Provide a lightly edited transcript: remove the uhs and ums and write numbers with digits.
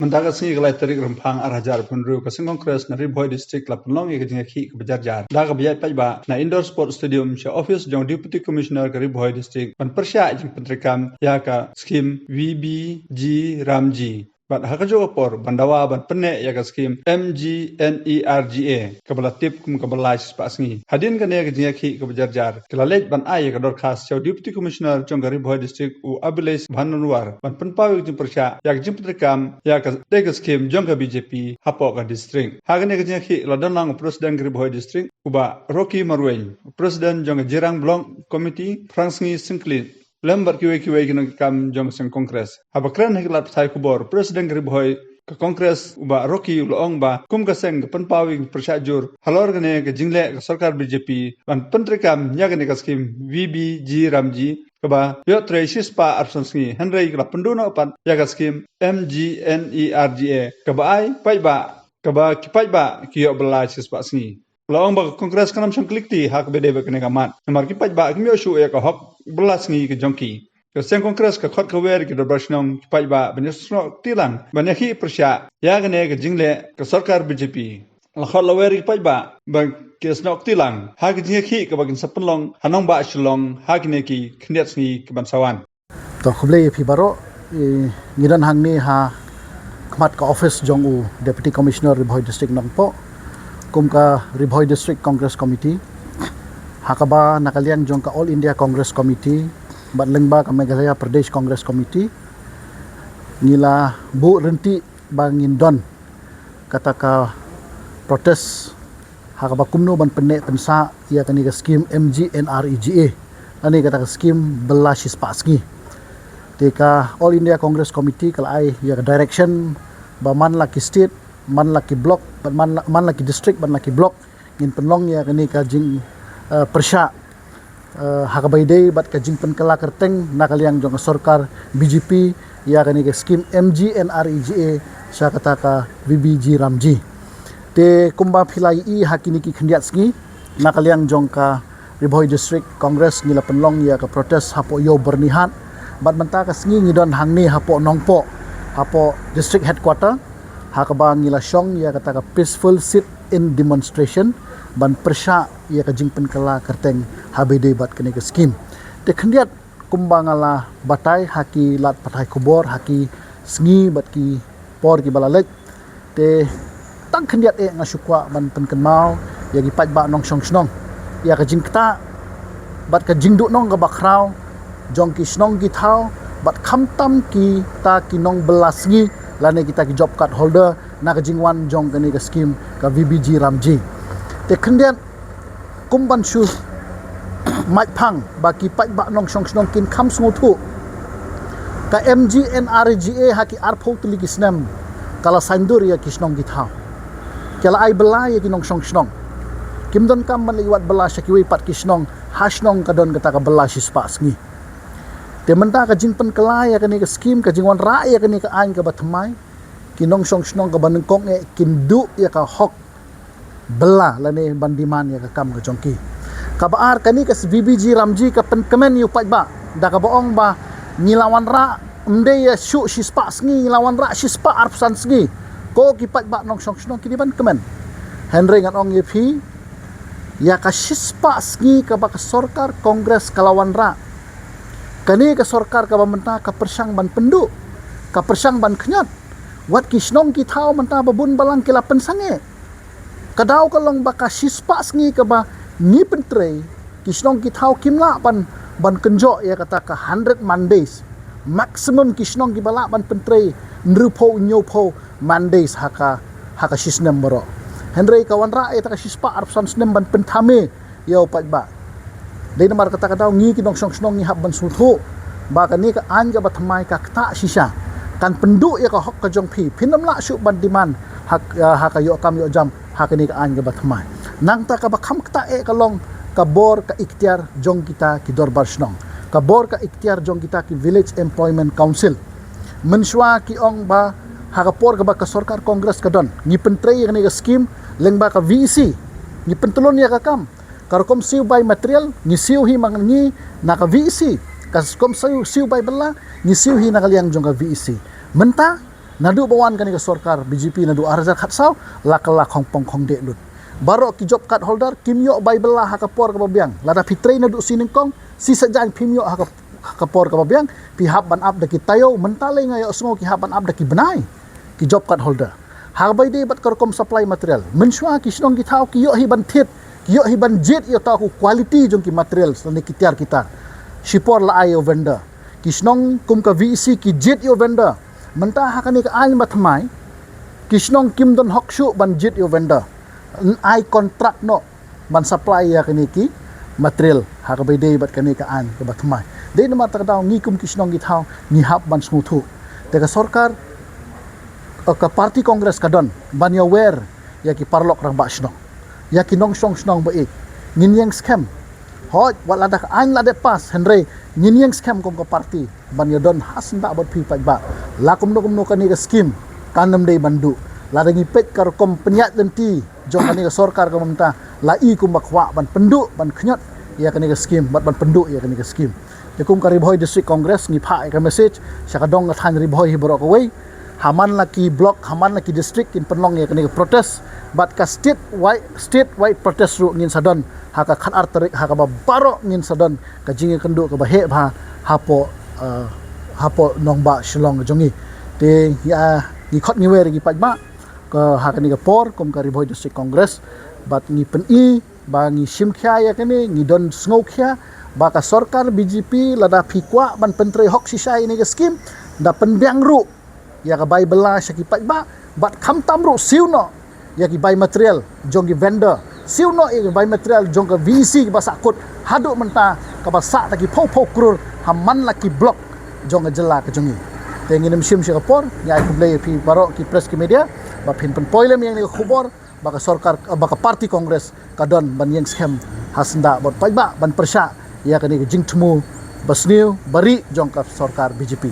Mendaga singi galai tarik rempang arajar punru kasing kongres na Ribhoi district la penlong ke jinga khih ke bejarjar daga bejai pajba na indoor sport stadium sha office jong deputy commissioner ke Ribhoi district pan persya jingpyntrei ya ka skhim VBG Ramji bat hakajo por bandawa ban penne ya ka skhim MGNERGA kabala tip kum kabala spasngi hadin ka ne ke jinga khih ke bejarjar kelalej ban ai ka dor khas sha deputy commissioner jong ke Ribhoi district u abiles bhananwar ban penpawi jing persya ya jingpyntrei ya ka tega skhim jong ka BJP hapo ka district hagane ka jinga khih la danang president ke Ribhoi district uba Rocky Marwen president jong jirang block committee frangsngi singklit lembar kiwe kino kam jong sing kongres abakran heklat thai kubor president Ribhoi ka kongres uba Rocky uloong ba kum ka seng penpawing persajur halor gane ka jingle ka sarkar BJP ban pentrikam nyagane ka skim VBG Ramji kaba yo tresis pa arsansi henry ka penduno pan ya ka skim MGNERGA kaba ai paiba kaba kipaiba kiyo bela sispa singi laong ba kongres kanam sangklikti hak bede ba kene kamat namar kipaiba kimyo shu ya ka hok bela singi ka jongki ka seng kongres ka khot ka wer ki dobashnong kipaiba benesno tilang banyahi persya ya gane ka jingle ka sarkar BJP la khot la wer kipaiba ba kesnok tilang hak jinga khi ka bagin sapenlong hanong ba shlong hak ne ki khniat singi ka bansawan to khuble phi baro ngiran hangni ha khmat ka office jong u deputy commissioner Ribhoi district nongpo kum ka Ribhoi district congress committee hakaba nakaliang jong ka all india congress committee bat lengba ka meghalaya pradesh congress committee nila bu renti bangin don kata ka protes hakaba kumno ban penne pensa ya kani ka skim MGNREGA ani kata ka skim bylla shispaski teka all india congress committee kalai ya direction ba man laki state man laki block man laki district man laki block ngin penlong ya kani ka jing persya hakabai dei bat ka jing penkala kerteng nakaliang jong sarkar BJP ya kani ka skim MGNREGA sya kata ka VBG Ramji te kumba philai i hakini ki khndiat sngi nakaliang jong ka Ribhoi district congress ngila penlong ya ka protest hapo yo bernihat bat menta ka sngi ngidon hangni hapo nongpo hapo district headquarter hakaba ngila shong ya kata ka peaceful sit in demonstration ban persya ya ka jingpen kala kerteng habede bat kene ka skim te khndiat kumba ngala batai haki lat patai kubor haki sngi bat ki por ki balalek te tang khndiat ngasukwa ban pen kenmau ya gi pat ba nong shong snong ya ka jingkta bat ka jingdu nong ka bakrau jong ki snong ki thau bat khamtam ki ta ki nong belasngi lane kita ki job card holder na ka jingwan jong kani ka skim ka VBG Ramji te khndiat kumban shu mai phang ba ki pat ba nong shong snong kin kham sngo thu ka MGNREGA haki arphou tuli ki snem kala saindur ya ki snong ki thau kala ai bela ya ki nong shong snong kimdon kam man liwat bela shakiwi pat ki snong hasnong kadon kata ka bela shispa sngi te menta ka jingpen kala ya kani ka skim ka jingwan ra ya kani ka ain ka bathmai ki nong shong snong ka banengkong kindu ya ka hok bela lane bandiman ya ka kam ka jongki ka baar kani ka VBG Ramji ka penkemen yu pat ba da ka boong ba ngilawan ra mde ya shu shispa sngi ngilawan ra shispa arpsan sngi ko ki pat ba nong shong snong ki ban kemen henry ngan ong yepi ya ka shispa sngi ka ba ka sarkar kongres kalawan ra kani ka sarkar ka bamenta ka persang ban pendu ka persang ban khnyat wat ki snong ki thau menta babun balang kila pensange kadau kalong ba ka shispa sngi ka ba ni pentrei ki snong ki thau kimla ban kenjo ya kata ka 100 Mondays maximum ki snong ki bala ban pentrei nrupo nyopo Mondays haka shisnem baro henry kawan ra eta ka shispa arpsan snem ban penthame yo pat ba dei namar kata kadau ngi ki nong shong snong ni hab ban suthu ba kani ka an ga bathmai ka ta shisha kan pendu ya ka hok ka jong phi phinam la shu ban diman haka yo kam yo jam hakani ka an ga bathmai nang ta ka ba kham ta ka long ka bor ka ikhtiar jong kita ki dorbar snong ka bor ka ikhtiar jong kita ki village employment council menswa ki ong ba haka por ka ba ka sarkar kongres ka don ni pentrei ni ka skim lengba ka VEC ni pentulon ya ka kam karkom siu by material ni siu hi mang ni naka VEC kas kom siu by bela ni siu hi nakaliang jong ka VEC menta nadu bawan kani ke sarkar BJP nadu arjar khatsau lakala khongpong khongde lut baro ki job card holder kimyo bylla hakapor ka babiang lada fitrei nadu siningkong si sajang pimyo hakapor ka babiang pi hab ban up daki tayo mentale ngayo sngo ki hab ban up daki benai ki job card holder habai de bat karkom supply material mensua ki snong ki thau ki yo hi ban thet ki yo hi ban jet yo ta ku quality jong ki material sani ki tiar kita shipor la ayo vendor ki snong kum ka VC ki jet yo vendor mentah hakani ka ai matmai ki snong kim don hokshu ban jet yo vendor ai kontrak no ban supply ya kani ki material habai de bat kani ka an ka batmai de na mata daw ni kum ki snong ki thau ni hab ban smuthu te ka sarkar ka parti kongres kadon ban ya wer ya ki parlok rang ba snong ya ki nong song snong ba ik ngin yang scam hot wala da an la de pas henry ngin yang scam kong ka parti ban ya don hasnda bot pi ba la kum no kani ka skhim kanam de bandu la da ngipet kar kom penyat denti jong kani ka sarkar ka mamta la i kum bakwa ban penduk ban khnyot ya kani ka skhim ban penduk ya kani ka skhim te kum ka Ribhoi district congress ngipa ka message sakadong ka than Ribhoi hibro ka wei haman laki block haman laki district in penlong ya kani protest but ka state wide protest ru ngin sadon haka khat arterik haka ba baro ngin sadon ka jingi kendu ka bahe bha hapo nongba shilong jongi te ya ni khot ni wer gi pajma ka haka ni ka por kum ka Ribhoi district congress but ni pen i ba ngi sim khya ya kani ngi don sngo khya ba ka sarkar BJP lada phikwa ban pentrei hok sisai ni ka skim da penbiang ru ya ka bai bylla syaki pajba bat kham tamru siuno ya ki bai material jong ki vendor siuno ya ki bai material jong ka VC ki basakut hadu menta ka basak taki pho krur haman laki block jong ka jela ka jongi te nginem sim syaka por ya ku blay pi baro ki press ki media ba pin pen poilem yang ni khubor ba ka sarkar ba ka parti kongres kadon ban yang scam hasnda bot pajba ban pyrshah ya kani jingtmu basniu bari jong ka sarkar BJP